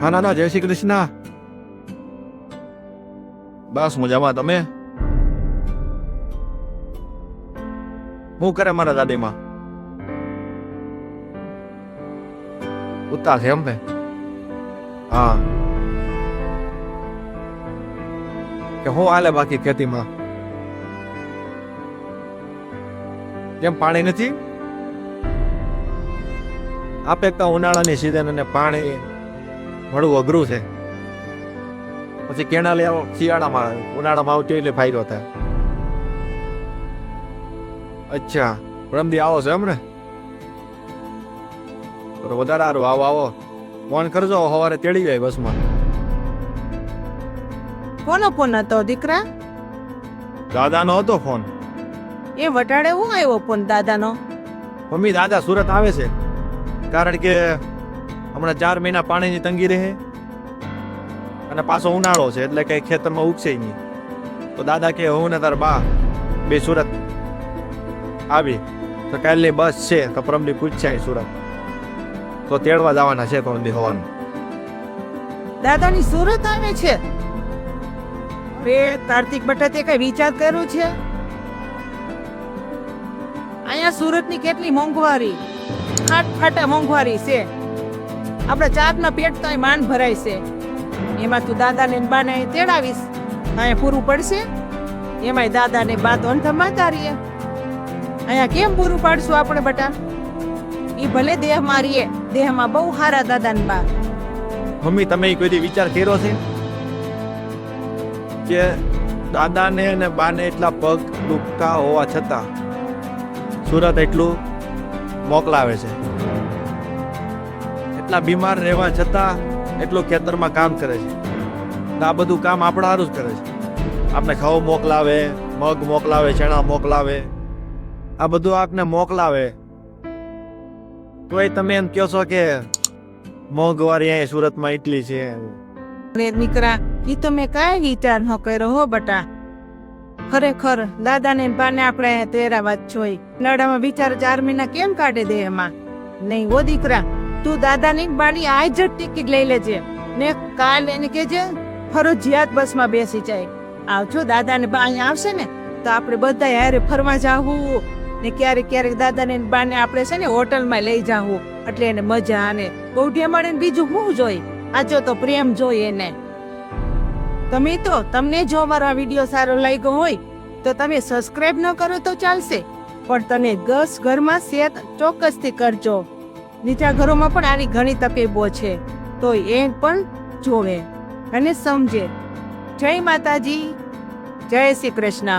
હા નાના, જય શ્રી કૃષ્ણ. બસ મજામાં. તમે શું કરે મારા દાદીમાં? ઉતા છે એમ ને? હા. કે હું હાલે બાકી ખેતીમાં? કેમ પાણી નથી? આપે તો ઉનાળાની સિઝન અને પાણી મળવું અઘરું છે. પછી કેનાલ આવો શિયાળામાં, ઉનાળામાં આવતી એટલે ફાયદો થાય. અચ્છા, પરમદી આવો છો એમ ને? તો વધારે સારું. આવો આવો, ફોન કરજો, સવારે તેડી જાય બસમાં. કોનો ફોન હતો દીકરા? દાદાનો હતો ફોન. એ વટાડે હું આવ્યો ફોન દાદાનો? મમ્મી, દાદા સુરત આવે છે કારણ કે હમણાં 4 મહિના પાણીની તંગી રહે અને પાછો ઉનાળો છે એટલે કઈ ખેતરમાં ઉગશે નહીં. તો દાદા કે હું ને તાર બા બે સુરત આવી તો કાલની બસ છે તો પરમદી પૂછાય સુરત તો તેડવા જવાના છે. પરમદી હોવાનું દાદાની સુરત આવે છે? બે કાર્તિક બટા તે કઈ વિચાર કર્યો છે? અહીંયા સુરતની કેટલી મોંઘવારી, ફાટા મોંઘવારી છે. આપણે ચારના પેટ તો માંડ ભરાય છે. એમાં તું દાદાને ને બાને તેડાવીશ, અહીંયા પૂરું પડશે? એમાંય દાદાને બા તો અંધમાતા રહીએ. અહીંયા કેમ પૂરું પાડશું આપણે બટા? ઈ ભલે દેહમાં રહીએ, દેહમાં બહુ સારા દાદાને બા. મમ્મી, તમે કોઈ દી વિચાર કર્યો છે કે દાદાને અને બાને એટલા પગ દુખતા હોવા છતાં સુરત એટલું મોકલાવે છે, એટલા બીમાર રહેવા છતાં એટલું ખેતરમાં કામ કરે છે. આ બધું કામ આપણા હારું જ કરે છે. આપણે ઘઉં મોકલાવે, મગ મોકલાવે, ચણા મોકલાવે, આ બધું આપને મોકલાવે. તોય તમે એમ કહો છો કે મોંઘવારી અહીં સુરતમાં એટલી છે. અરે દીકરા, ઈ તો મેં કાંઈ વિચાર ન કર્યો હો બટા. ખરેખર દાદાને ને બાને આપણે તેરાવા જ જોઈએ. નડામાં બિચારા 4 મહિના કેમ કાઢે દે એમાં? નહીં હો દીકરા, તું દાદાની બાની આજ જ ટિકિટ લઈ લેજે ને કાલ એને કહેજે ફરજિયાત બસમાં બેસી જાય. આવજો દાદા ને બા અહીંયા આવશે ને તો આપણે બધા હારે ફરવા જાવું ને ક્યારેક ક્યારેક દાદાને ને બાને આપણે છે ને હોટલમાં લઈ જાવું એટલે એને મજા આને. બહુઢિયા મળે ને બીજું શું જોઈ? આજો તો પ્રેમ જોઈ એને. તમે તો તમને જો અમારો આ વિડીયો સારો લાગ્યો હોય તો તમે સબસ્ક્રાઇબ ન કરો તો ચાલશે, પણ તમે 10 ઘરમાં શેર ચોક્કસથી કરજો. નીચા ઘરોમાં પણ આની ઘણી તકલીફો છે તો એ પણ જોવે અને સમજે. જય માતાજી, જય શ્રી કૃષ્ણ.